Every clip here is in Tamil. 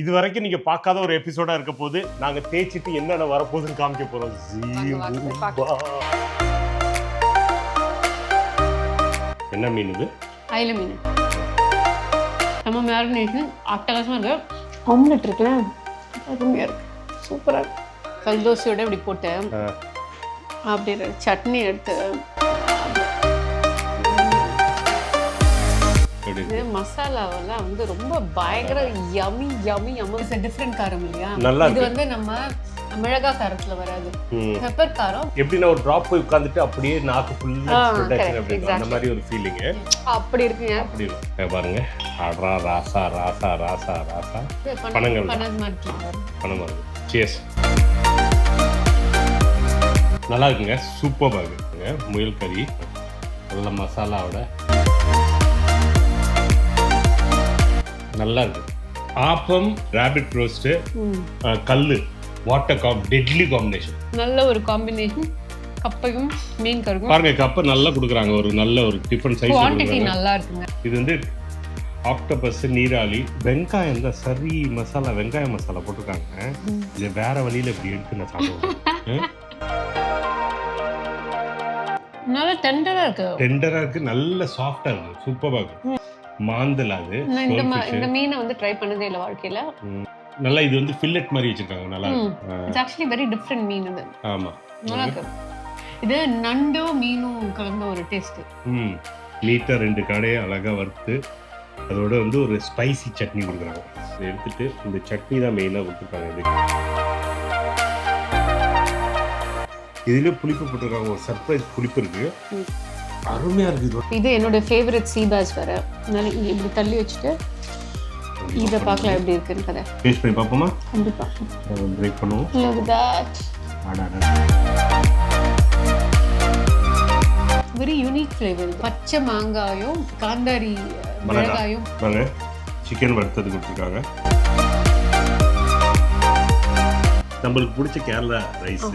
இது வரைக்கும் நீங்க பார்க்காத ஒரு எபிசோடா இருக்க போது நாங்க தேய்ச்சிட்டு என்னென்ன வரப்போகுதுன்னு காமிக்க போறோம். என்ன மீன் இது? அயில மீன். நம்ம மேரினேஷன் அட்டகாசமா இருக்கு. ஆம்லெட் இருக்குல்ல, அருமையா இருக்கு, சூப்பரா இருக்கு. கல் தோசையோட இப்படி போட்டு அப்படியே சட்னி எடுத்து மசாலாவெல்லாம் வந்து ரொம்ப பயங்கர yummy yummy yummy. It's different காரம் இல்லையா? இது வந்து நம்ம மிளகா காரத்துல வராது, பெப்பர் காரம். எப்படின்னா ஒரு டிராப் போய் உட்கார்ந்துட்டு அப்படியே நாக்கு ஃபுல்லா அந்த மாதிரி ஒரு ஃபீலிங் அப்படி இருக்குங்க. அப்படி இருக்கு பாருங்க. ஆட்ரா ராசா ராசா ராசா ராசா பனங்கள் பனங்கள். சியர்ஸ். நல்லா இருக்குங்க, சூப்பராக இருக்குங்க. முயல் கறி நல்ல மசாலாவோட நல்லா இருக்கு. ஆப்பம், ராபிட் ரோஸ்ட், கல்லு, வாட்டர் டெட்லி காம்பினேஷன். நல்ல ஒரு காம்பினேஷன். கப்பையும் மீன் கறியும் பாருங்க. கப்பை நல்லா கொடுக்குறாங்க, ஒரு நல்ல ஒரு டிஃபன் சைஸ். குவாண்டிட்டி நல்லா இருக்குங்க. இது வந்து ஆக்டோபஸ், நீராளி, வெங்காயம் தான் சரி மசாலா, வெங்காய மசாலா போட்டிருக்காங்க. இது வேற வழியில இப்படி எடுத்து நான் சாப்பிடுவேன். நல்ல டெண்டரா இருக்கு, டெண்டரா இருக்கு, நல்ல சாஃப்டா இருக்கு, சூப்பரா இருக்கு. மாந்தல் அது. இந்த மீனை வந்து ட்ரை பண்ணதே இல்ல வாழ்க்கையில. நல்லா இது வந்து ஃபில்லட் மாதிரி வச்சிருக்காங்க, நல்லா இருக்கு. இட்ஸ் ஆக்சுவலி வெரி டிஃபரண்ட் மீன் இது. ஆமா, நல்லா இருக்கு. இது நண்டோ மீனும் கலந்த ஒரு டேஸ்ட். நீட்டா ரெண்டு கடையை அழகா வறுத்து அதோட வந்து ஒரு ஸ்பைசி சட்னி கொடுக்குறாங்க. இதை எடுத்துட்டு இந்த சட்னி தான் மெயினாக கொடுத்துருக்காங்க. இதுல புளிப்பு போட்டிருக்காங்க, ஒரு சர்ப்ரைஸ் புளிப்பு இருக்கு, அருமையா இருக்கு. இது என்னோட ஃபேவரட் சீ பாஸ் வேற. அதனால இங்க இப்படி தள்ளி வச்சுட்டு இத பார்க்கலாம் எப்படி இருக்குன்னு கதை. டேஸ்ட் பண்ணி பாப்போமா? கண்டிப்பா. பிரேக் பண்ணுவோம். Look at that. Very unique flavour. பச்சை மாங்காயும் காந்தாரி மிளகாயும் சிக்கன் வறுத்தது கொடுத்துருக்காங்க. நம்மளுக்கு பிடிச்ச கேரளா ரைஸ்,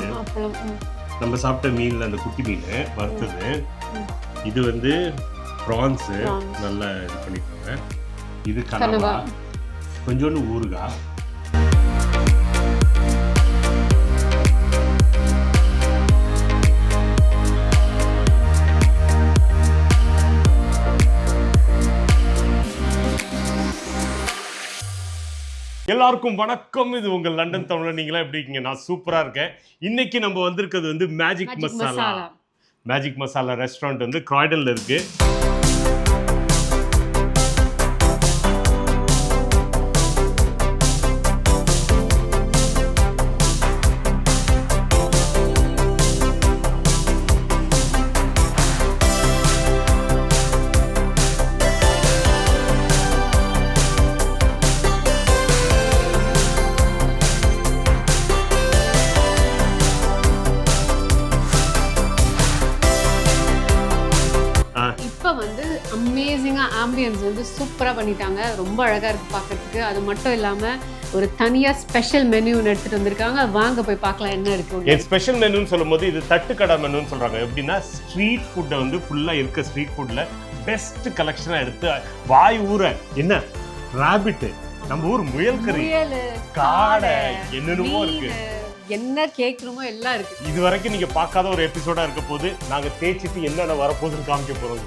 நம்ம சாப்பிட்ட மீன்ல அந்த குட்டி மீன் வறுத்தது. இது வந்து ப்ரான்ஸ் நல்லா இது பண்ணிருக்காங்க. இது கனவா, கொஞ்சோண்டு ஊறுகாய். எல்லாருக்கும் வணக்கம். இது உங்கள் லண்டன் தமிழ். நீங்களா எப்படி இருக்கீங்க? நான் சூப்பரா இருக்கேன். இன்னைக்கு நம்ம வந்திருக்கிறது வந்து magic masala. Magic masala restaurant வந்து கிராய்டன்ல இருக்கு. ஆம்பியன்ஸ் வந்து சூப்பராக பண்ணிட்டாங்க, ரொம்ப அழகாக இருக்குது பார்க்கறதுக்கு. அது மட்டும் இல்லாமல் ஒரு தனியாக ஸ்பெஷல் மெனுன்னு எடுத்துகிட்டு வந்திருக்காங்க. வாங்க போய் பார்க்கலாம் என்ன இருக்குது. ஸ்பெஷல் மெனுன்னு சொல்லும்போது இது தட்டுக்கடை மெனுன்னு சொல்கிறாங்க. எப்படின்னா ஸ்ட்ரீட் ஃபுட்டை வந்து ஃபுல்லாக இருக்க ஸ்ட்ரீட் ஃபுட்டில் பெஸ்ட் கலெக்ஷனாக எடுத்து வாய் ஊற என்ன ராபிட்டு, நம்ம ஊர் முயல் கறி, காடை, என்னென்னமோ இருக்கு. என்ன கேட்கணுமோ எல்லாம் இருக்கு. இது வரைக்கும் நீங்க பார்க்காத ஒரு எபிசோடா இருக்க போது நாங்க தேய்ச்சிட்டு என்னென்ன வரப்போகுதுன்னு காமிக்க போறோம்.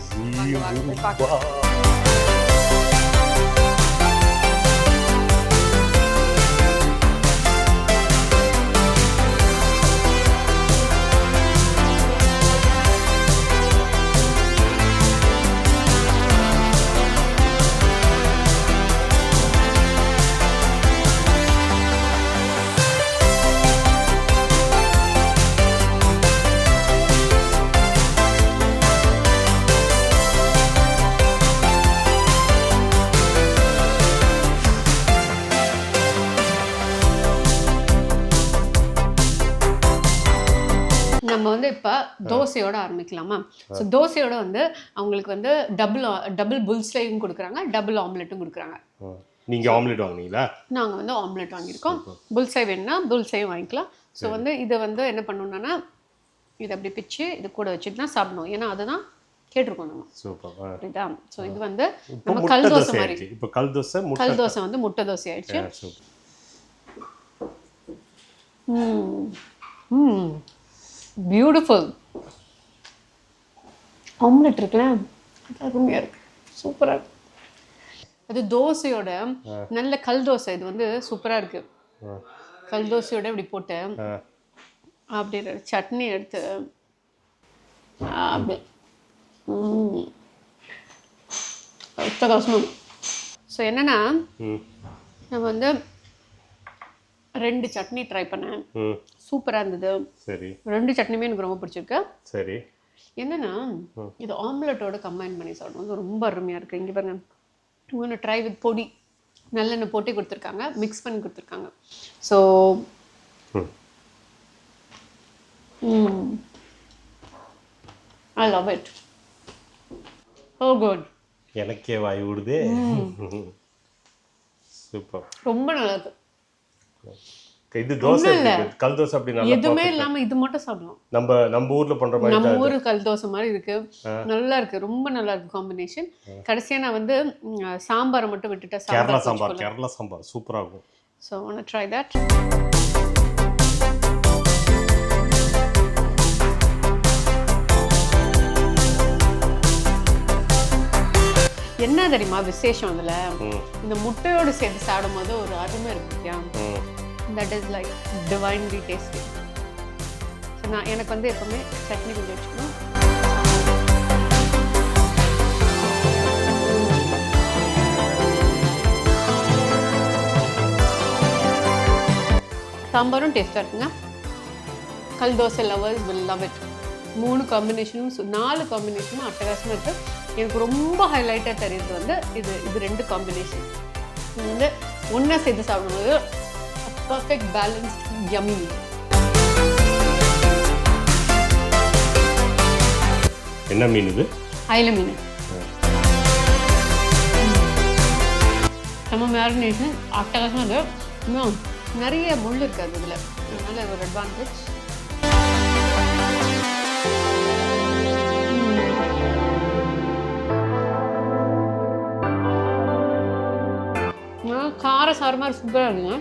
நம்ம வந்து இப்போ தோசையோட ஆரம்பிக்கலாமா? ஸோ தோசையோட வந்து அவங்களுக்கு வந்து டபுள் புல்ஸ்லையும் கொடுக்குறாங்க, டபுள் ஆம்லெட்டும் கொடுக்குறாங்க. நீங்கள் ஆம்லெட் வாங்கினீங்களா? நாங்கள் வந்து ஆம்லெட் வாங்கியிருக்கோம். புல்சை வேணும்னா புல்சையும் வாங்கிக்கலாம். ஸோ வந்து இதை வந்து என்ன பண்ணணும்னா இதை அப்படி பிச்சு இது கூட வச்சுட்டு தான் சாப்பிடணும். ஏன்னா அதுதான் கேட்டிருக்கோம் நம்ம. சூப்பர். புரியுதா? ஸோ இது வந்து நம்ம கல் தோசை மாதிரி. இப்போ கல் தோசை வந்து முட்டை தோசை ஆயிடுச்சு. பியூட்டிஃபுல் ஆம்லெட் இருக்குல்ல, அது அருமையாக இருக்கு, சூப்பராக இருக்கு. அது தோசையோட நல்ல கல் தோசை, இது வந்து சூப்பராக இருக்கு. கல் தோசையோட இப்படி போட்டு அப்படி சட்னி எடுத்து அப்படி கஷ்டம். ஸோ என்னன்னா நம்ம வந்து 2 சட்னி ட்ரை பண்ணேன், சூப்பராக இருந்தது. சரி. 2 சட்னியுமே எனக்கு ரொம்ப பிடிச்சிருக்கு. சரி. என்னன்னா இது ஆம்லெட்டோட கம்பைன் பண்ணி சாப்பிடும், ரொம்ப அருமையாக இருக்குது. இங்கே பாருங்க, ஒன்று ட்ரை வித் பொடி நல்லெண்ணெய் போட்டு கொடுத்துருக்காங்க, மிக்ஸ் பண்ணி கொடுத்துருக்காங்க. So I love it. So good. எனக்கே வாய் விடுதே. சூப்பர், ரொம்ப நல்லா இருக்கு. இது தோசை கல் தோசை அப்படி நல்லா எதுவுமே இல்லாம இது மட்டும் சாப்பிடலாம். நம்ம ஊர்ல பண்ற மாதிரி, நம்ம ஊரு கல் தோசை மாதிரி இருக்கு, நல்லா இருக்கு, ரொம்ப நல்லா இருக்கு காம்பினேஷன். கடைசியா நான் வந்து சாம்பாரை மட்டும் விட்டுட்டேன், கேரளா சாம்பார் சூப்பரா இருக்கும். So I want to try that. என்ன தெரியுமா விசேஷம் அதுல, இந்த முட்டையோடு சேர்த்து சாப்பிடும் போது ஒரு அருமை இருக்கு. That is like divinely tasty. நான் எனக்கு வந்து எப்பவுமே சட்னி கொஞ்சம் வச்சுக்கணும். சாம்பாரும் டேஸ்டாக இருக்குங்க. கல் dosa lovers will love it. 3 காம்பினேஷனும் 4 காம்பினேஷனும் அட்டகாசமாக இருக்குது. எனக்கு ரொம்ப ஹைலைட்டாக தெரியுது வந்து இது 2 காம்பினேஷன். இது வந்து ஒன்றா சேர்த்து சாப்பிடும்போது பர்ஃபெக்ட் பேலன்ஸ்ட் யம்மி. என்ன மீன் இது? அயில மீன். நம்ம மேரினேஷன் அட்டகாசமாக இருக்குது. இன்னும் நிறைய முள் இருக்காது இதில், அதனால ஒரு அட்வான்டேஜ். கார சாரமாக சூப்பராக இருக்குங்க.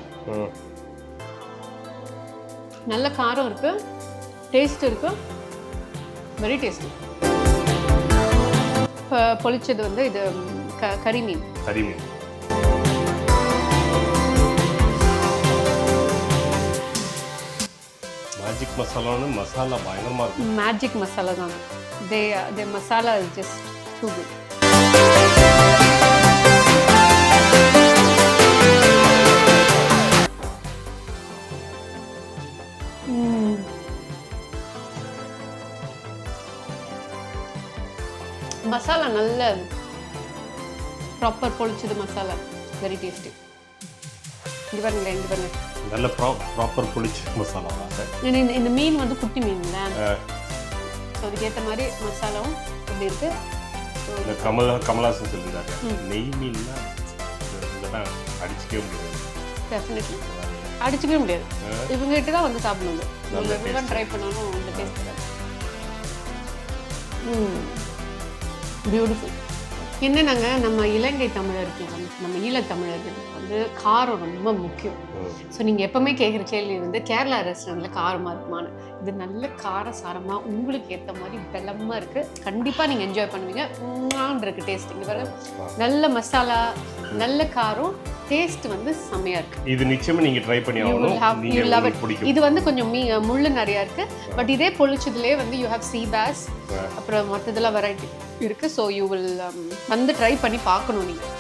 நல்ல காரம் இருக்கு, டேஸ்ட் இருக்கு, வெரி டேஸ்டி. இப்போ பொளிச்சது வந்து இது கறிமீன். மேஜிக் மசாலான்னு மசாலா பயங்கரமாக இருக்கும். மேஜிக் மசாலா தான். The masala is just too good. Masala நல்ல ப்ராப்பர் பொளிச்சது மசாலா, வெரி டேஸ்டி. இங்கே பாருங்க நல்ல ப்ராப்பர் பொளிச்ச மசாலா. இந்த மீன் வந்து குட்டி மீன் இல்லை, ஸோ அதுக்கேற்ற மாதிரி மசாலாவும் எப்படி இருக்கு. இந்த கமலாசன் சொல்லியிருந்தாரு, நெய் மீன்னா இதெல்லாம் அடிச்சிக்கவே முடியாது. டெஃபினெட்லி அடிச்சிக்கவே முடியாது. இவங்ககிட்ட தான் வந்து சாப்பிடணும், ட்ரை பண்ணணும் இந்த டேஸ்ட். பியூட்டிஃபுல். என்னன்னாங்க, நம்ம இலங்கை தமிழருக்கு வந்து, நம்ம ஈழத்தமிழர்களுக்கு வந்து காரம் ரொம்ப முக்கியம். ஸோ நீங்கள் எப்போவுமே கேட்குற கேள்வி வந்து கேரளா ரெஸ்டாரண்ட்டில் காரமாக இருக்குமான்னு. இது நல்ல காரசாரமாக உங்களுக்கு ஏற்ற மாதிரி பலமாக இருக்குது. கண்டிப்பாக நீங்கள் என்ஜாய் பண்ணுவீங்க. இருக்குது டேஸ்ட். இங்கே பாருங்க, நல்ல மசாலா, நல்ல காரம், டேஸ்ட் வந்து செம்மையாக இருக்குது. இது நிச்சயமாக நீங்கள் ட்ரை பண்ணி ஆகணும். இது வந்து கொஞ்சம் முள்ளு நிறையா இருக்குது, பட் இதே பொழிச்சதுலேயே வந்து யூ ஹேவ் சீ பேஸ், அப்புறம் மற்றதெல்லாம் வெரைட்டி இருக்குது. ஸோ யூ வில் வந்து ட்ரை பண்ணி பார்க்கணும் நீங்கள்.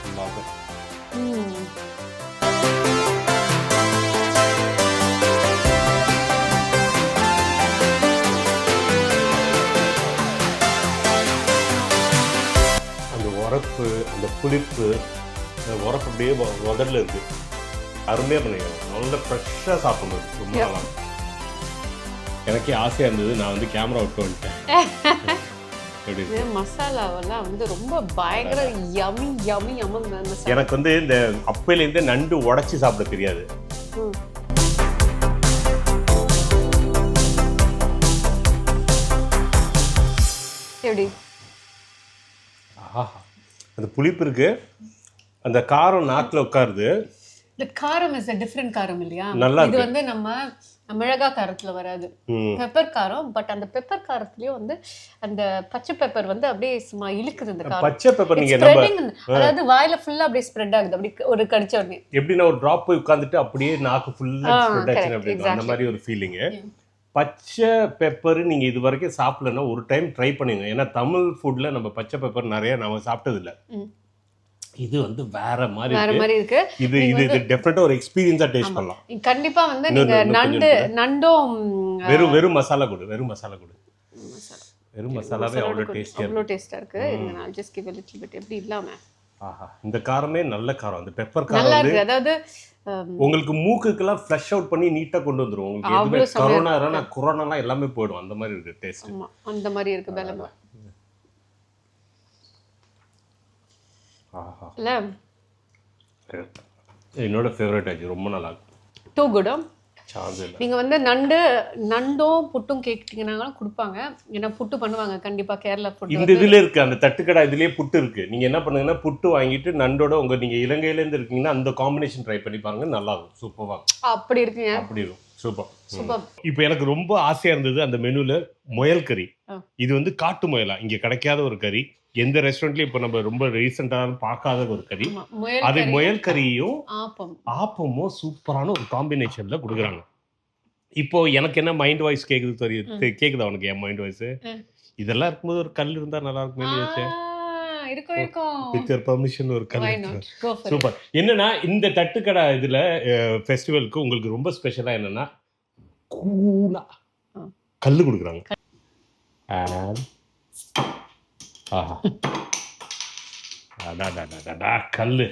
அந்த உரப்பு, அந்த புளிப்பு, அந்த உரப்பு அப்படியே உதரில் இருக்குது. அருமையாக பண்ணிக்கலாம். நல்ல ஃப்ரெஷ்ஷாக சாப்பிடணும். ரொம்ப நல்லா எனக்கே ஆசையாக இருந்தது. நான் வந்து கேமரா விட்டு வந்துட்டேன். மசாலாவெல்லாம் வந்து ரொம்ப பயங்கர யம்மி யம்மி யம்மி. எனக்கு வந்து இந்த அப்பையிலேருந்து நண்டு உடைச்சி சாப்பிட தெரியாது. எப்படி ஆஹா அந்த புளிப்பு இருக்கு, அந்த காரம் நாக்கில் உட்காருது. இந்த காரம் இஸ் டிஃப்ரெண்ட் காரம் இல்லையா? நல்லா இது வந்து நம்ம மிளகா காரத்துல வராது, பெப்பர் காரம். பட் அந்த பெப்பர் காரத்துலயும் வந்து அந்த பச்சை பெப்பர் வந்து அப்படியே சும்மா இழுக்குது இந்த காரம். பச்சை பெப்பர் நீங்க அதாவது வாயில ஃபுல்லா அப்படியே ஸ்ப்ரெட் ஆகுது, அப்படி ஒரு கடிச்ச உடனே எப்படின்னா ஒரு டிராப் போய் உட்காந்துட்டு அப்படியே நாக்கு ஃபுல்லா ஸ்ப்ரெட் ஆச்சு அப்படின்னு அந்த மாதிரி ஒரு ஃபீலிங். பச்சை பெப்பர் நீங்க இது வரைக்கும் சாப்பிடலன்னா ஒரு டைம் ட்ரை பண்ணுங்க. ஏன்னா தமிழ் ஃபுட்ல நம்ம பச்சை பெப்பர் நிறைய நம்ம சாப்பிட்டது இல்லை. இது வந்து வேற மாதிரி இருக்கு. இது டெஃபினட்டா ஒரு எக்ஸ்பீரியன்ஸா டேஸ்ட் பண்ணலாம். கண்டிப்பா வந்து நீங்க நண்டும் வெறும் மசாலா கொடு, வெறும் மசாலாவே அவ்வளோ டேஸ்டா இருக்கு. நான் just give a little bit எப்படி இல்லாம. ஆஹா இந்த காரமே நல்ல காரம், அந்த பெப்பர் காரம் நல்லா இருக்கு. அதாவது உங்களுக்கு மூக்குக்கெல்லாம் ஃப்ளஷ் அவுட் பண்ணி நீட்டா கொண்டு வந்துரும். உங்களுக்கு எதுவுமே கொரோனாலாம் எல்லாமே போயிடும், அந்த மாதிரி இருக்கு டேஸ்ட். அந்த மாதிரி இருக்கு பெலமா. இல்ல என்னோட ஃபேவரட் ஆச்சு, ரொம்ப நல்லா இருக்கு. Too good. நீங்க வந்து நண்டும் புட்டும் கேட்டீங்கன்னா கொடுப்பாங்க. ஏன்னா புட்டு பண்ணுவாங்க கண்டிப்பா கேரளா புட்டு. இந்த இதுல இருக்கு அந்த தட்டுக்கடை, இதுலயே புட்டு இருக்கு. நீங்க என்ன பண்ணுங்கன்னா புட்டு வாங்கிட்டு நண்டோட நீங்க இலங்கையில இருந்து இருக்கீங்கன்னா அந்த காம்பினேஷன் ட்ரை பண்ணி பாருங்க, நல்லா இருக்கும், சூப்பரா. அப்படி இருக்குங்க, அப்படி இருக்கும், சூப்பர். இப்போ எனக்கு ரொம்ப ஆசையா இருந்தது அந்த மெனுல முயல் கறி. இது வந்து காட்டு முயலா, இங்க கிடைக்காத ஒரு கறி. எந்த ரெஸ்டாரண்ட்லயும் இப்போ நம்ம ரொம்ப ரீசெண்டா பார்க்காத ஒரு கறி. அது முயல் கறியும் ஆப்பமும் சூப்பரான ஒரு காம்பினேஷன்ல கொடுக்குறாங்க. இப்போ எனக்கு என்ன மைண்ட் வாய்ஸ் கேக்குதா உனக்கு? என் மைண்ட் வாய்ஸ் இதெல்லாம் இருக்கும்போது ஒரு கல் இருந்தா நல்லா இருக்குமே. வித் யுவர் பெர்மிஷன் ஒரு கல். சூப்பர். என்னன்னா இந்த தட்டுக்கடை இதுல ஃபெஸ்டிவலுக்கு உங்களுக்கு ரொம்ப ஸ்பெஷலா என்னன்னா கூலா கல்லு கொடுக்குறாங்க. ஆஹா அடடடடடா கல்லு.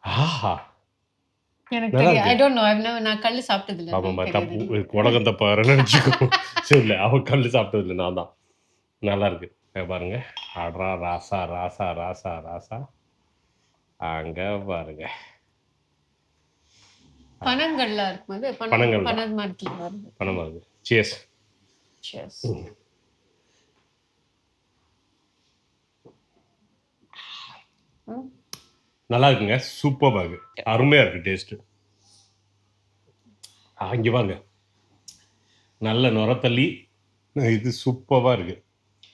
ஆஹா எனக்கு தெரியும். I don't know. நான் கல்லு சாப்பிட்டது இல்ல. ஆமா தப்பு உலகம் தப்பாரு நினைச்சுக்கோ. சரி இல்ல அவ கல்லு சாப்பிட்டது இல்லை, நான் தான். நல்லா இருக்கு பாருங்க. அட்ரா ராசா ராசா ராசா ராசா அங்க பாருங்க பனங்கள்லாம் இருக்கும்போது பனம் வருது. சியர்ஸ். நல்லா இருக்குங்க, சூப்பராக இருக்கு, அருமையா இருக்கு டேஸ்ட். இங்க வாங்க, நல்ல நுரத்தள்ளி இது சூப்பரா இருக்கு.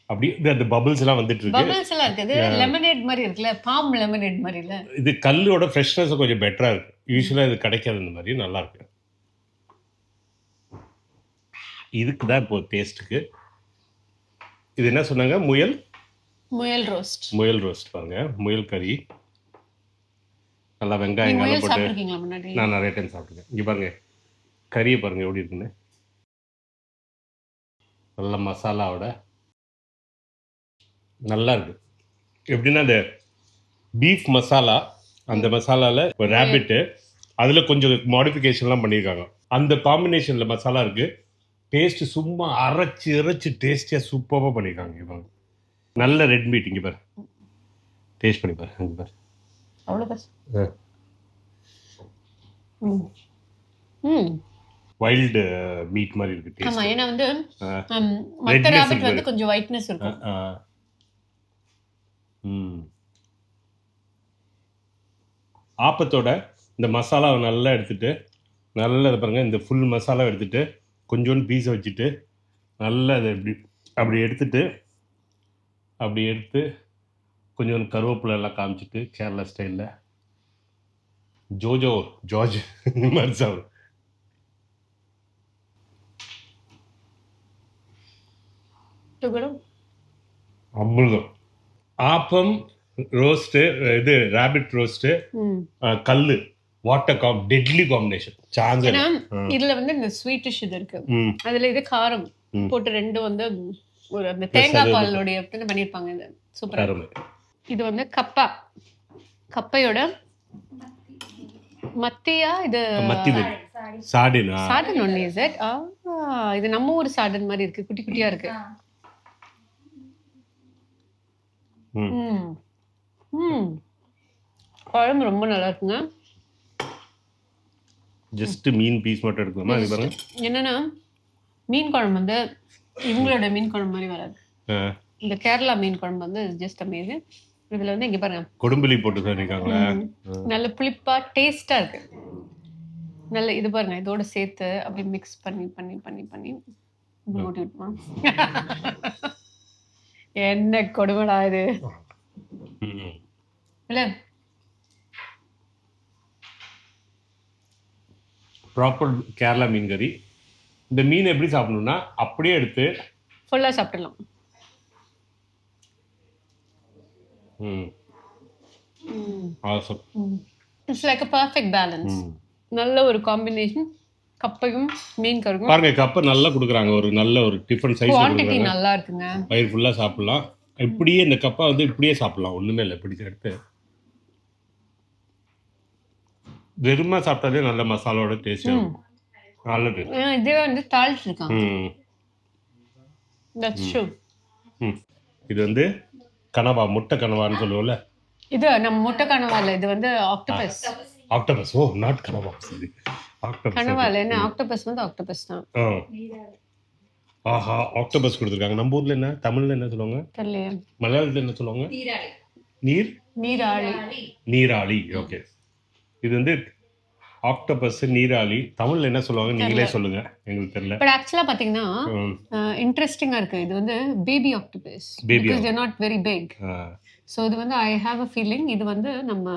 அப்படியே அந்த பபிள்ஸ் எல்லாம் வந்துட்டு இருக்கு. பபிள்ஸ் எல்லாம் இருக்குது. லெமனேட் மாதிரி இருக்குல்ல, பாம் லெமனேட் மாதிரி இல்ல. இது கல்லோட ஃப்ரெஷ்னஸ் கொஞ்சம் பெட்டரா இருக்கு. யூசுவலா இது கிடைக்காது இந்த மாதிரி. நல்லா இருக்கு. இதுக்கு தான் இப்போ டேஸ்ட்டுக்கு. இது என்ன சொன்னாங்க? முயல் ரோஸ்ட் பாருங்க. முயல் கறி நல்லா வெங்காயம் போட்டு. நான் நிறைய டைம் சாப்பிட்டுருக்கேன். இங்கே பாருங்க கறியை பாருங்க எப்படி இருக்குன்னு. நல்ல மசாலாவோட நல்லா இருக்கு. எப்படின்னா அந்த பீஃப் மசாலா, அந்த மசாலாவில் ஒரு ரேபிட்டு, அதில் கொஞ்சம் மாடிஃபிகேஷன்லாம் பண்ணியிருக்காங்க. அந்த காம்பினேஷனில் மசாலா இருக்கு. டேஸ்ட் சும்மா அரைச்சி டேஸ்டியாக சூப்பராக பண்ணியிருக்காங்க. இவங்க நல்ல ரெட் மீட். இங்கே பாரு, டேஸ்ட் பண்ணி பாரு. இங்கே பாரு, வைல்டு மீட் மாதிரி இருக்கு டேஸ்ட். ஆமா, ஏன்னா வந்து மத்த ராபிட் வந்து கொஞ்சம் ஒயிட்னஸ் இருக்கும். ஆப்பத்தோட இந்த மசாலாவை நல்லா எடுத்துட்டு, நல்லா பாருங்க, இந்த ஃபுல் மசாலா எடுத்துட்டு கொஞ்சோண்டு பீஸை வச்சுட்டு நல்லா அதை அப்படி எடுத்துட்டு அப்படி எடுத்து கொஞ்சோண்டு கருவேப்பிலை எல்லாம் காமிச்சிட்டு கேரளா ஸ்டைலில் ஜார்ஜ் மாதிரி சாப்பிடும். அமிர்தம். ஆப்பம் ரோஸ்ட்டு, இது ரேபிட் ரோஸ்ட்டு, கல்லு, வாட்டர் டெட்லி காம்பினேஷன். இதுல வந்து இந்த ஸ்வீட்டிஷ் இது இருக்கு, அதுல இது காரம் போட்டு ரெண்டும் வந்து ஒரு அந்த தேங்காய் பாலோடைய பண்ணிருப்பாங்க. இது சூப்பரா இருக்கு. இது வந்து கப்பையோட மத்தியா, இது சாடன் ஒன்லி. Is it? இது நம்ம ஊர் சாடன் மாதிரி இருக்கு, குட்டி குட்டியா இருக்கு. குழம்பு ரொம்ப நல்லா இருக்குங்க. ஜஸ்ட் மீன் பீஸ் மட்டும் எடுக்கலாமா? இது பாருங்க, என்னன்னா மீன் குழம்பு வந்து இவங்களோட மீன் குழம்பு மாதிரி வராது. இந்த கேரளா மீன் குழம்பு வந்து ஜஸ்ட் அமேசிங். இதில் வந்து இங்கே பாருங்க கொடும்புளி போட்டு சொல்லியிருக்காங்களா? நல்ல புளிப்பா டேஸ்டா இருக்கு. நல்ல இது பாருங்க, இதோட சேர்த்து அப்படியே மிக்ஸ் பண்ணி பண்ணி பண்ணி பண்ணி மூடி விட்டுமா. என்ன கொடுமடா இது இல்ல. ப்ராப்பர் கேரளா மீன் கறி. இந்த மீன் எப்படி சாப்பிடணும்னா அப்படியே எடுத்து ஃபுல்லாக சாப்பிடலாம். It's like a perfect balance. நல்ல ஒரு காம்பினேஷன். கப்பையும் மீன் கறியும் பாருங்க, கப்பை நல்லா கொடுக்குறாங்க. ஒரு நல்ல ஒரு டிஃபன் சைஸ் குவாண்டிட்டி நல்லா இருக்குங்க. வயிறு ஃபுல்லாக சாப்பிடலாம். இப்படியே இந்த கப்பை வந்து இப்படியே சாப்பிடலாம். ஒன்றுமே இல்லை, இப்படி எடுத்து வெறுமா சாப்பிட்டாலே நல்ல மசாலாவோட டேஸ்ட் நல்லது. இதே வந்து தாளிச்சிருக்காங்க. That's true. இது வந்து கனவா, முட்டை கனவான்னு சொல்லுவோம்ல. இது நம்ம முட்டை கனவா இல்லை, இது வந்து ஆக்டோபஸ். ஆக்டோபஸ். ஓ, நாட் கனவா. சரி, ஆக்டோபஸ். கனவா இல்லை, என்ன ஆக்டோபஸ் வந்து ஆக்டோபஸ் தான். ஆஹா, ஆக்டோபஸ் கொடுத்துருக்காங்க. நம்ம ஊர்ல என்ன, தமிழ்ல என்ன சொல்லுவாங்க தெரியலையே. மலையாளத்துல என்ன சொல்லுவாங்க? நீராளி. நீராளி. ஓகே. இது வந்து ஆக்டோபஸ், நீராளி. தமிழ்ல என்ன சொல்லுவாங்க நீங்களே சொல்லுங்க, எங்களுக்கு தெரியல. பட் ஆக்சுவலா பாத்தீங்கன்னா இன்ட்ரெஸ்டிங்கா இருக்கு. இது வந்து baby octopus because they are not very big. So இது வந்து I have a feeling இது வந்து நம்ம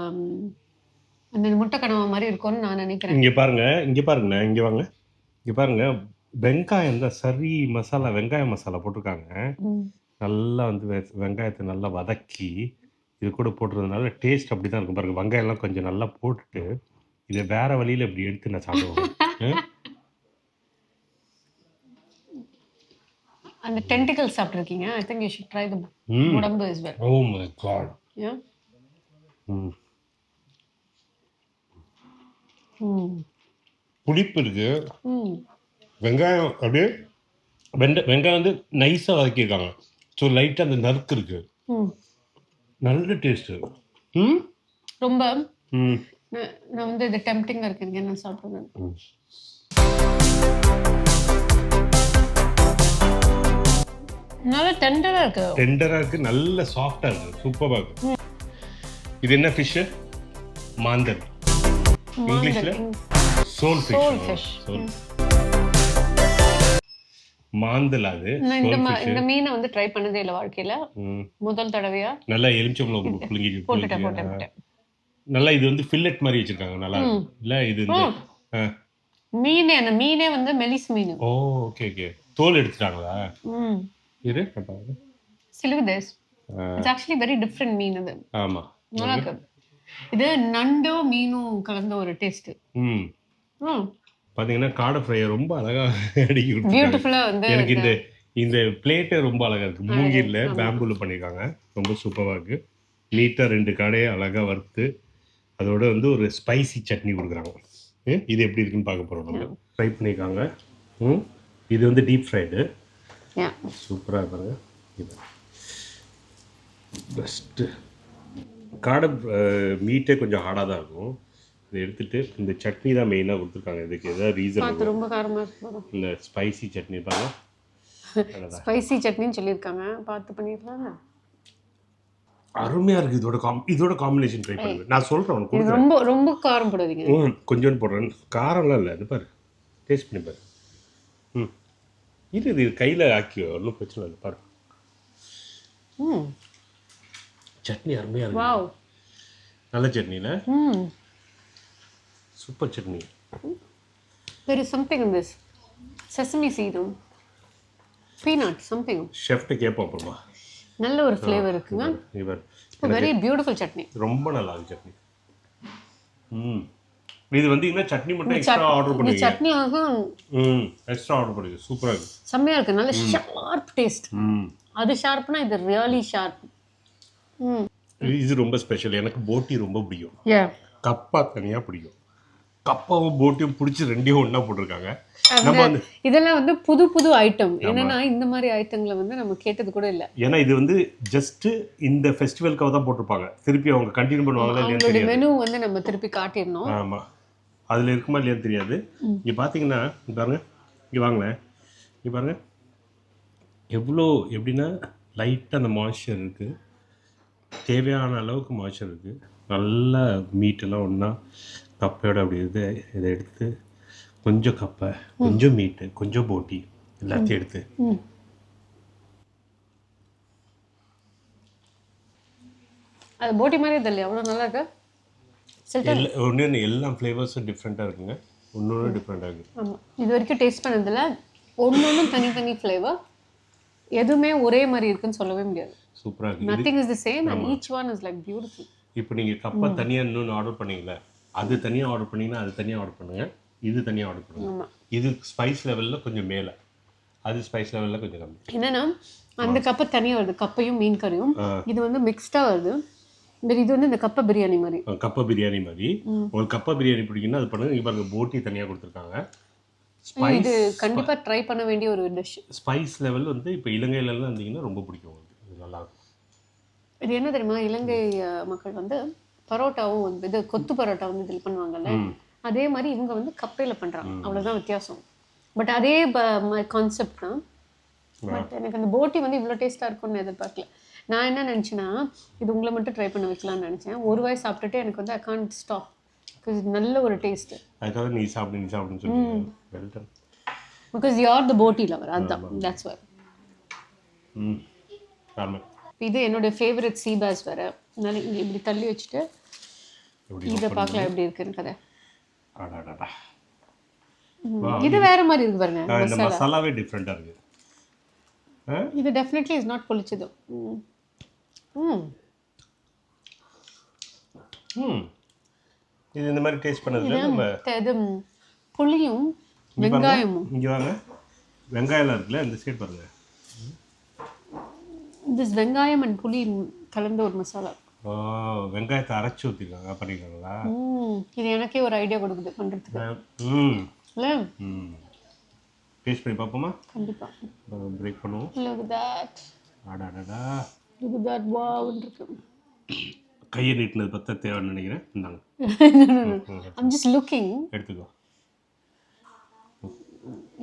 அந்த முட்டை கனவா மாதிரி இருக்கும்னு நான் நினைக்கிறேன். இங்க பாருங்க, இங்க பாருங்க, இங்க வாங்க. இங்க பாருங்க, வெங்காயம் தான் சரி மசாலா, வெங்காய மசாலா போட்டிருக்காங்க. நல்லா வந்து வெங்காயத்தை நல்லா வதக்கி இது கூட போட்டுறதுனால டேஸ்ட் அப்படி தான் இருக்கும். பாருங்க, வெங்காயம் எல்லாம் கொஞ்சம் நல்லா போட்டுட்டு இதை வேற வழியில இப்படி எடுத்து நான் சாப்பிடுவேன். அந்த டென்டிகல் சாப்பிட்டிருக்கீங்க? I think you should try the உடம்பு as well. Oh my god. Yeah. புளிப்பு இருக்கு. வெங்காயம் அப்படியே வெங்காயம் வந்து நைஸா வதக்கியிருக்காங்க. ஸோ லைட்டா அந்த நறுக்கு இருக்கு. நல்ல டேஸ்ட். ரொம்ப நான் வந்து இது டெம்ப்டிங்கா இருக்கு, என்ன சாப்பிடுறேன். நல்ல டெண்டரா இருக்கு. டெண்டரா இருக்கு, நல்ல சாஃப்டா இருக்கு, சூப்பரா இருக்கு. இது என்ன ஃபிஷ்? மாந்தல். இங்கிலீஷ்ல சோல் ஃபிஷ். மாந்தல். அது இந்த மீனை வந்து ட்ரை பண்ணதே இல்ல வாழ்க்கையில, முதல் தடவையா. நல்லா எலுமிச்சம்பழம் புளிங்கி போட்டுட்டேன். நல்லா இது வந்து ஃபில்லட் மாதிரி வச்சிருக்காங்க. நல்லா இல்ல இது மீனே, அந்த மீனே வந்து மெலிஸ் மீன். ஓ, ஓகே ஓகே. தோல் எடுத்துட்டாங்களா? இது சிலுவிதஸ். இட்ஸ் ஆக்சுவலி வெரி டிஃபரண்ட் மீன் இது. ஆமா, நல்லா இருக்கு. இது நண்டோ மீனும் கலந்த ஒரு டேஸ்ட். பாத்தீங்கன்னா காடை ஃப்ரை ரொம்ப அழகா அடிக்கி விட்டுருக்காங்க. பியூட்டிஃபுல்லா வந்து எனக்கு இந்த பிளேட்டே ரொம்ப அழகா இருக்கு. மூங்கில்ல பேம்பூல பண்ணிருக்காங்க. ரொம்ப சூப்பரா இருக்கு. நீட்டா 2 காடையை அழகா வறுத்து அதோட வந்து ஒரு ஸ்பைசி சட்னி கொடுக்குறாங்க. இது எப்படி இருக்குன்னு பார்க்க போறோம். நம்ம ஃப்ரை பண்ணிருக்காங்க. இது வந்து டீப் ஃப்ரைடு. சூப்பராக பாருங்க. இது பெஸ்ட்டு. காடை மீட்டே கொஞ்சம் ஹார்டாக தான் இருக்கும். இதை எடுத்துட்டு இந்த சட்னி தான் மெயினாக கொடுத்துருக்காங்க. இதுக்கு ஏதாவது ரீசன்? ரொம்ப காரமாக இருக்கும். இந்த ஸ்பைசி சட்னி பாருங்க. ஸ்பைசி சட்னின்னு சொல்லியிருக்காங்க, பார்த்து பண்ணிருக்காங்க. அருமையாக இருக்குது. இதோட காம்பினேஷன் ட்ரை பண்ணுங்க. நான் சொல்கிறேன் உனக்கு. ரொம்ப ரொம்ப காரம் போடாதீங்க. கொஞ்சோண்டு போடுறேன். காரம்லாம் இல்லை. இது பாரு, டேஸ்ட் பண்ணி பாரு. இது கையில் ஆக்கியோ, ஒன்றும் பிரச்சனை இல்லை. பாரு, சட்னி அருமையாக இருக்கு. நல்ல சட்னில, super chutney. There is something in this sesame seed, peanut something. ஷெஃப்ட்ட கேட்போம் அப்புறமா. நல்ல ஒரு ஃப்ளேவர் இருக்குங்க. Very beautiful chutney. ரொம்ப நல்லா இருக்கு சட்னி. இது வந்து இன்னும் சட்னி மட்டும் எக்ஸ்ட்ரா ஆர்டர் பண்ணுங்க. சட்னி எக்ஸ்ட்ரா ஆர்டர் பண்ணுங்க. சூப்பரா இருக்கு. செம்மையா இருக்கு. நல்ல ஷார்ப் டேஸ்ட். அது ஷார்ப்னா இது ரியலி ஷார்ப். இது ரொம்ப ஸ்பெஷல். எனக்கு போட்டி ரொம்ப பிடிக்கும். கப்பா தனியா பிடிக்கும். கப்பாவும் போட்டியும் பிடிச்சி ரெண்டையும் ஒண்ணா போட்டிருக்காங்க. நம்ம வந்து இதெல்லாம் வந்து புது புது ஐட்டம். என்னன்னா இந்த மாதிரி ஐட்டங்களை வந்து நம்ம கேட்டது கூட இல்ல. ஏன்னா இது வந்து ஜஸ்ட் இந்த ஃபெஸ்டிவலுக்காக தான் போட்டிருப்பாங்க. திருப்பி அவங்க கண்டினியூ பண்ணுவாங்களா இல்லையான்னு தெரியாது. மெனு வந்து நம்ம திருப்பி காட்டிடணும். ஆமா, அதுல இருக்குமா இல்லையான்னு தெரியாது. இங்க பாத்தீங்கன்னா பாருங்க, இங்க வாங்களேன், இங்க பாருங்க எவ்வளோ எப்படின்னா லைட்டாக அந்த மாய்ஸ்சர் இருக்குது, தேவையான அளவுக்கு மாய்ஸ்சர் இருக்குது. நல்லா மீட்டெல்லாம் ஒன்றா கப்பையோட அப்படி இதை எடுத்து கொஞ்சம் கப்பை, கொஞ்சம் மீட்டு, கொஞ்சம் போட்டி எல்லாத்தையும் எடுத்து அது போட்டி மாதிரி தெரியல, அவ்வளோ நல்லா இருக்கு. ஒன்று எல்லா ஃப்ளேவர்ஸும் டிஃப்ரெண்ட்டாக இருக்குங்க, ஒன்று டிஃப்ரெண்ட்டாக இருக்குது. ஆமாம், இது வரைக்கும் டேஸ்ட் பண்ணதில் ஒன்று தனித்தனி ஃப்ளேவர், எதுவுமே ஒரே மாதிரி இருக்குன்னு சொல்லவே முடியாது. சூப்பராக இருக்குது. Nothing is the same and each one is like beautiful. இப்போ நீங்கள் கப்பை தனியாக இன்னொன்று ஆர்டர் பண்ணீங்களே, அது தனியாக ஆர்டர் பண்ணிங்கன்னா அது தனியாக ஆர்டர் பண்ணுங்கள், இது தனியாக ஆர்டர் பண்ணுங்கள். இது ஸ்பைஸ் லெவலில் கொஞ்சம் மேலே, அது ஸ்பைஸ் லெவலில் கொஞ்சம் கம்மி. என்னென்னா அந்த கப்பை தனியாக வருது, கப்பையும் மீன் கறியும். இது வந்து மிக்ஸ்டாக வருது. இது வந்து இந்த கப்பை பிரியாணி மாதிரி, கப்பை பிரியாணி மாதிரி. உங்களுக்கு கப்பை பிரியாணி பிடிக்குன்னா அது பண்ணுங்க. இப்போ பாருங்க, போட்டி தனியாக கொடுத்துருக்காங்க. இது கண்டிப்பாக ட்ரை பண்ண வேண்டிய ஒரு டிஷ். ஸ்பைஸ் லெவல் வந்து இப்போ இலங்கையிலலாம் இருந்தீங்கன்னா ரொம்ப பிடிக்கும் உங்களுக்கு, இது நல்லாயிருக்கும். இது என்ன தெரியுமா, இலங்கை மக்கள் வந்து பரோட்டாவும் வந்து இது கொத்து பரோட்டா வந்து இதில் பண்ணுவாங்கல்ல, அதே மாதிரி இவங்க வந்து கப்பையில் பண்ணுறாங்க, அவ்வளோதான் வித்தியாசம். பட் அதே கான்செப்ட் தான். பட் எனக்கு அந்த போட்டி வந்து இவ்வளோ டேஸ்ட்டாக இருக்கும்னு எதிர்பார்க்கல. நான் என்ன நினச்சேன்னா, இது உங்களை மட்டும் ட்ரை பண்ண வைக்கலாம்னு நினச்சேன். ஒரு வாய் சாப்பிட்டுட்டு எனக்கு வந்து ஐ கான்ட் ஸ்டாப், பிகாஸ் நல்ல ஒரு டேஸ்ட்டு. அதுக்காக நீ சாப்பிடுன்னு சொல்லி பிகாஸ் யூ ஆர் த போட்டி லவர், அதுதான், தட்ஸ் வை. இது என்னோட ஃபேவரட் சீ பாஸ் வேறு, அதனால இங்கே இப்படி தள்ளி வச்சுட்டு இதை பார்க்கலாம் எப்படி இருக்குன்னு கதை. இது வேற மாதிரி இருக்கு பாருங்க, இந்த மசாலாவே டிஃப்ரெண்டாக இருக்குது. இது டெஃபினெட்லி இஸ் நாட் பொளிச்சது. இது இந்த மாதிரி டேஸ்ட் பண்ணதுல நம்ம இது புளியும் வெங்காயமும். இங்கே வாங்க, வெங்காயம்லாம் இருக்குல்ல, இந்த சைடு பாருங்க. இது வெங்காயம் அண்ட் புளி கலந்த ஒரு மசாலா. வெங்காயத்தை அரைச்சி ஊற்றிருக்காங்க, பண்ணிருக்காங்களா? இது எனக்கே ஒரு ஐடியா கொடுக்குது பண்ணுறதுக்கு. இல்லை டேஸ்ட் பண்ணி பார்ப்போமா? கண்டிப்பா. பிரேக் பண்ணுவோம். Look at that. அடடடா. Look at that, wow இருக்கு. கையை நீட்டினது பத்தா தேவைன்னு நினைக்கிறேன். இந்தாங்க. I'm just looking. எடுத்துக்கோ.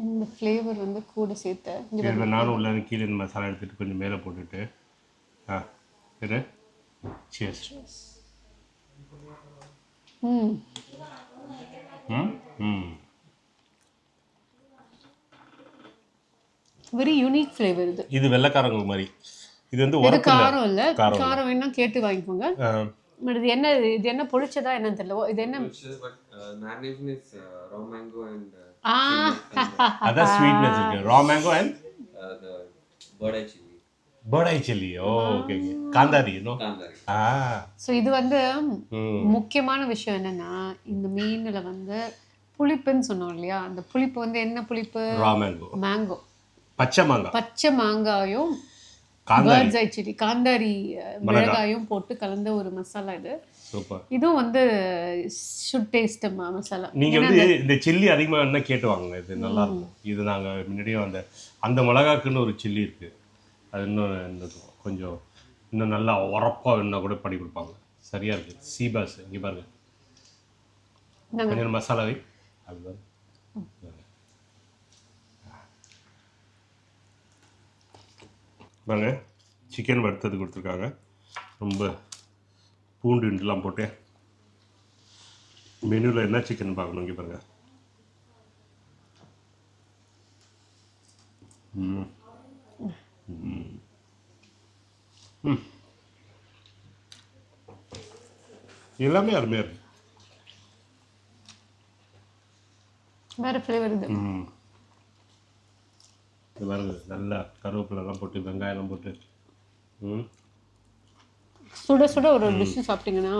இந்த ஃப்ளேவர் வந்து கூட சேர்த்து இங்க நானும் உள்ள கீழே இந்த மசாலா எடுத்துட்டு கொஞ்சம் மேலே போட்டுட்டு இரு. Cheers. வெரி யூனிக் ஃப்ளேவர் இது. இது வெள்ளைக்காரங்க மாதிரி. இது வந்து காரம் இல்ல, காரம் வேணா கேட்டு வாங்கிக்கோங்க. பட் இது என்ன பொளிச்சதா என்னன்னு தெரியல. இது என்ன marination is raw mango and அத ஸ்வீட்னஸ் இருக்கு. raw mango and the bird eye chili. bird eye chili. Okay. Kanthari no. Kanthari. So இது வந்து முக்கியமான விஷயம் என்னன்னா, இந்த மீன்ல வந்து புளிப்புன்னு சொன்னோம் இல்லையா, அந்த புளிப்பு வந்து என்ன புளிப்பு? raw mango. மேங்கோ. பச்சை மாங்காயும் bird eye chili காந்தாரி மிளகாயும் போட்டு கலந்த ஒரு மசாலா இது. சூப்பர். இதுவும் வந்து should taste மசாலா. நீங்க வந்து இந்த சில்லி அதிகமா என்ன கேட்டு வாங்குங்க, இது நல்லா இருக்கும். இது நாங்க முன்னாடியே அந்த மிளகாக்குன்னு ஒரு சில்லி இருக்கு, அது இன்னும் கொஞ்சம் இன்னும் நல்லா உரப்பா வேணா கூட பண்ணி கொடுப்பாங்க, சரியா இருக்கு. சீபாஸ் இங்க பாருங்க, கொஞ்சம் மசாலாவை அதுதான் பாருங்க. சிக்கன் வறுத்தது கொடுத்துருக்காங்க, ரொம்ப பூண்டு இண்டெல்லாம் போட்டு. மெனுவில் என்ன சிக்கன் பார்க்கணும், இங்கே பாருங்க. எல்லாமே அருமையாக இருக்கு. வேற ஃப்ளேவர் இது. இது பாருங்க, நல்லா கருவேப்பிலெல்லாம் போட்டு வெங்காயம்லாம் போட்டு சுட சுட ஒரு டிஷ் சாப்பிட்டீங்கன்னா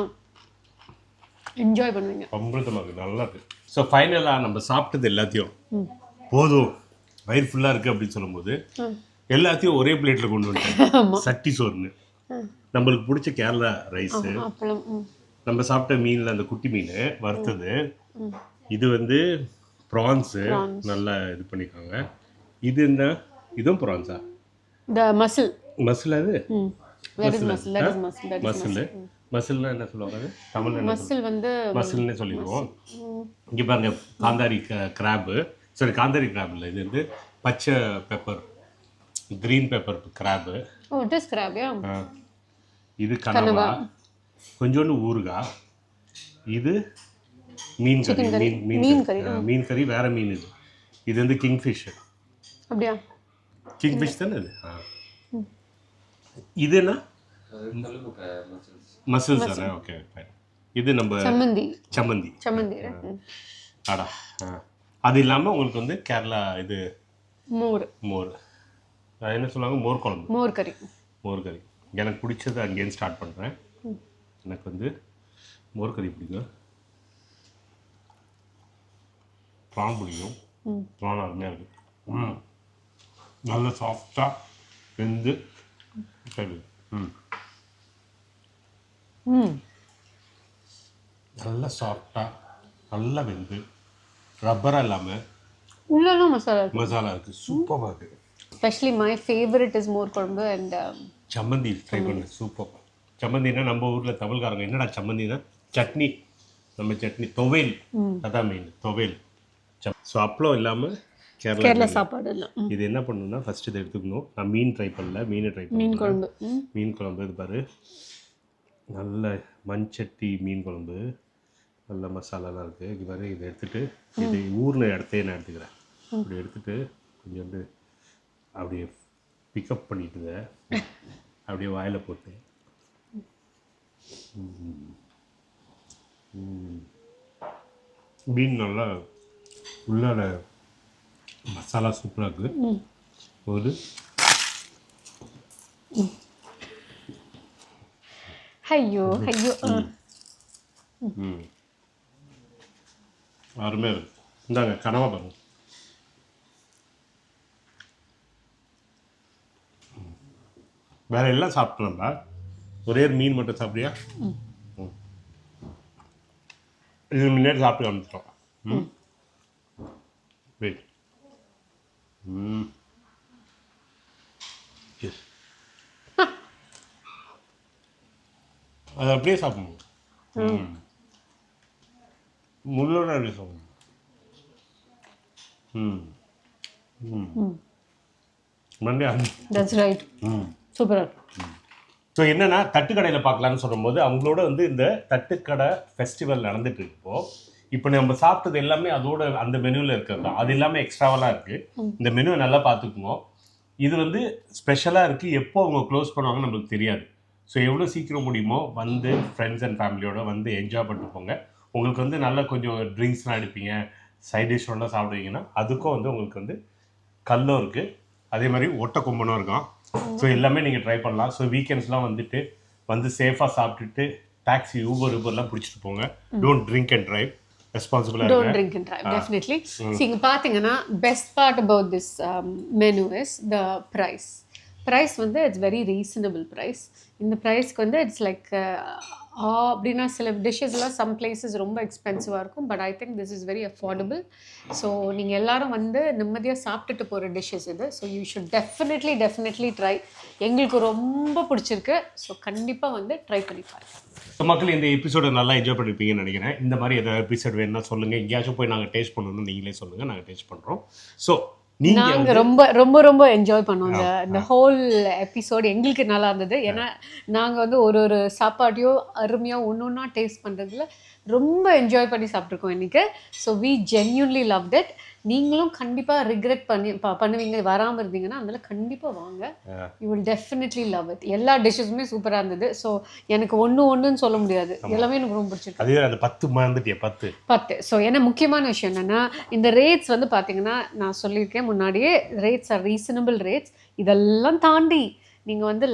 என்ஜாய் பண்ணுவீங்க. அமிர்தமாக இருக்குது, நல்லா இருக்குது. ஸோ ஃபைனலாக நம்ம சாப்பிட்டது எல்லாத்தையும் போதும், வயிறு ஃபுல்லாக இருக்குது அப்படின்னு சொல்லும்போது எல்லாத்தையும் ஒரே பிளேட்டில் கொண்டு வந்துட்டேன். சட்டி சோறுன்னு நம்மளுக்கு பிடிச்ச கேரளா ரைஸு, நம்ம சாப்பிட்ட மீனில் அந்த குட்டி மீன் வறுத்தது, இது வந்து ப்ரான்ஸு நல்லா இது பண்ணியிருக்காங்க. இது என்ன, இதுவும் ப்ரான்ஸா? மசில் அது மசில்னா என்ன சொல்லுவாங்க தமிழ்ல? மசில் வந்து மசில்னே சொல்லிடுவோம். இங்கே பாருங்க, காந்தாரி கிராப்பு, சாரி காந்தாரி கிராப் இல்லை, இது வந்து பச்சை pepper, green pepper crab, oh it is crab yeah. இது கனவா, கொஞ்சோண்டு ஊறுகாய். இது மீன் கறி. மீன் கறி வேற மீன். இது வந்து கிங்ஃபிஷ். அப்படியா? கிங்ஃபிஷ் தானே இது. இது என்ன மசில்ஸ் தானே. Okay fine. இது நம்ம சம்மந்தி. அடா. அது இல்லாமல் உங்களுக்கு வந்து கேரளா இது மோர் அது என்ன சொல்லுவாங்க, மோர் குழம்பு. மோர் கறி எனக்கு பிடிச்சது அங்கேருந்து ஸ்டார்ட் பண்ணுறேன். எனக்கு வந்து மோர் கறி பிடிக்கும், ப்ரான் பிடிக்கும். ப்ரான் அருமையாக இருக்குது. நல்ல சாஃப்டாக வெந்து சரி. நல்லா சாஃப்டாக நல்லா வெந்து ரப்பராக இல்லாமல் உள்ளெல்லாம் மசாலா இருக்குது. சூப்பராக இருக்குது. Specially my favourite is more குழம்பு அண்ட் சம்மந்தி ட்ரை பண்ணு. சூப்பர். சம்மந்தினா நம்ம ஊரில் தமிழ்காரங்க என்னடா சம்மந்தினா சட்னி, நம்ம சட்னி துவையல், அதான் மெயின் துவையல். ஸோ அப்பளம் இல்லாமல் கேரளா சாப்பாடு இல்லை. இது என்ன பண்ணணும்னா ஃபஸ்ட்டு இதை எடுத்துக்கணும். நான் மீன் ட்ரை பண்ணல, மீனை ட்ரை பண்ண. மீன் குழம்பு இது பாரு, நல்ல மண்சட்டி மீன் குழம்பு, நல்ல மசாலாலாம் இருக்குது. இது மாதிரி இதை எடுத்துகிட்டு இது ஊர்ன இடத்தையே நான் எடுத்துக்கிறேன். இப்படி எடுத்துகிட்டு கொஞ்சோண்டு அப்படியே பிக்கப் பண்ணிட்டு அப்படியே வாயில் போட்டு மீன் நல்லா உள்ளார மசாலா சூப்பராக இருக்குது. ஒரு ஐயோ அருமையாக இருக்குது. இந்தாங்க கனவா பாருங்க. வேற எல்லாம் சாப்பிட்டோம்டா, ஒரே மீன் மட்டும் சாப்பிட்றியா? இது முன்னாடி சாப்பிட்டு காமிச்சிட்டோம். வெயிட். அது அப்படியே சாப்பிடணும். முள்ளோட அப்படியே சாப்பிடணும். That's right. சூப்பரா. ஸோ என்னன்னா தட்டுக்கடையில் பார்க்கலான்னு சொல்லும்போது அவங்களோட வந்து இந்த தட்டுக்கடை ஃபெஸ்டிவல் நடந்துட்டு இருப்போ இப்போ நம்ம சாப்பிட்டது எல்லாமே அதோட அந்த மெனுவில் இருக்கிறது தான். அது எல்லாமே எக்ஸ்ட்ராவெல்லாம் இருக்குது. இந்த மெனுவை நல்லா பார்த்துக்குவோம். இது வந்து ஸ்பெஷலாக இருக்குது. எப்போ அவங்க க்ளோஸ் பண்ணுவாங்கன்னு நம்மளுக்கு தெரியாது. ஸோ எவ்வளோ சீக்கிரம் முடியுமோ வந்து ஃப்ரெண்ட்ஸ் அண்ட் ஃபேமிலியோட வந்து என்ஜாய் பண்ணிட்டு போங்க. உங்களுக்கு வந்து நல்லா கொஞ்சம் ட்ரிங்க்ஸ்லாம் அடிப்பீங்க, சைட் டிஷ்ஷோடலாம் சாப்பிடுவீங்கன்னா அதுக்கும் வந்து உங்களுக்கு வந்து கல்லும் இருக்குது, அதே மாதிரி ஒட்டை கொம்பனும் இருக்கும். ஸோ எல்லாமே நீங்கள் ட்ரை பண்ணலாம். ஸோ வீக்கெண்ட்ஸ்லாம் வந்துட்டு வந்து சேஃபாக சாப்பிட்டுட்டு டாக்ஸி ஊபர்லாம் பிடிச்சிட்டு போங்க. டோன்ட் ட்ரிங்க் அண்ட் ட்ரைவ், ரெஸ்பான்சிபிளாக don't drink and drive. Definitely. இங்கே பார்த்தீங்கன்னா best part about this menu is the price. Price வந்து இட்ஸ் வெரி ரீசனபிள் ப்ரைஸ். இந்த ப்ரைஸ்க்கு வந்து இட்ஸ் லைக் அப்படின்னா சில டிஷ்ஷஸ்லாம் சம் பிளேசஸ் ரொம்ப எக்ஸ்பென்சிவாக இருக்கும். But I think this is very affordable. So நீங்கள் எல்லாரும் வந்து நிம்மதியாக சாப்பிட்டுட்டு போகிற டிஷ்ஷஸ் இது. So you should definitely try. எங்களுக்கு ரொம்ப பிடிச்சிருக்கு. ஸோ கண்டிப்பாக வந்து ட்ரை பண்ணி பாருங்க. ஸோ மக்கள் இந்த எபிசோடை நல்லா என்ஜாய் பண்ணியிருப்பீங்கன்னு நினைக்கிறேன். இந்த மாதிரி ஏதாவது எபிசோட் வேணும்னா சொல்லுங்கள். எங்கேயாச்சும் போய் நாங்கள் டேஸ்ட் பண்ணணும்னு நீங்களே சொல்லுங்கள், நாங்கள் டேஸ்ட் பண்ணுறோம். ஸோ நாங்கள் ரொம்ப ரொம்ப ரொம்ப என்ஜாய் பண்ணோம் இந்த ஹோல் எபிசோடு. எங்களுக்கு நல்லா இருந்தது. ஏன்னா நாங்கள் வந்து ஒரு சாப்பாட்டையோ அருமையாக ஒன்றா டேஸ்ட் பண்ணுறதுல ரொம்ப என்ஜாய் பண்ணி சாப்பிட்ருக்கோம் இன்றைக்கி. So we genuinely love that. நீங்களும் கண்டிப்பாக ரிக்ரெட் பண்ணுவீங்க வராமல் இருந்தீங்கன்னா, அதனால் கண்டிப்பாக வாங்க. You will definitely love it. எல்லா டிஷ்ஷஸுமே சூப்பராக இருந்தது. ஸோ எனக்கு ஒன்றுன்னு சொல்ல முடியாது, எல்லாமே எனக்கு ரொம்ப பிடிச்சிருக்கு. அதே அந்த 10. ஸோ ஏன்னா முக்கியமான விஷயம் என்னென்னா இந்த ரேட்ஸ் வந்து பார்த்தீங்கன்னா நான் சொல்லியிருக்கேன் முன்னாடியே, ரேட்ஸ் ஆர் ரீசனபிள் ரேட்ஸ். இதெல்லாம் தாண்டி நீங்கள் வந்து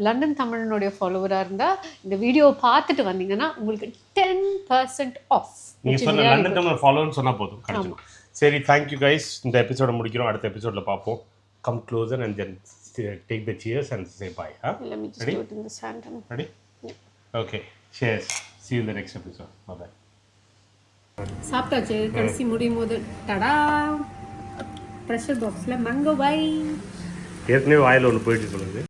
லண்டன் தமிழனுடைய ஃபாலோவராக இருந்தால் இந்த வீடியோவை பார்த்துட்டு வந்தீங்கன்னா உங்களுக்கு 10% ஆஃப். நீங்கள் சொன்ன லண்டன் தமிழ் ஃபாலோன்னு சொன்னால் போதும் கிடைக்கும். சரி, தேங்க்யூ கைஸ். இந்த எபிசோட முடிக்கிறோம். அடுத்த எபிசோடில் பார்ப்போம். Come closer and then take the cheers and say bye. Ready? Okay, cheers. See you in the next episode. Bye. சாப்பிட்டாச்சு. கடைசி முடியும் போது டடா ப்ரெஷர் பாக்ஸில் மேங்கோ பை. ஏற்கனவே வாயில் ஒன்று போயிட்டு சொல்லுது.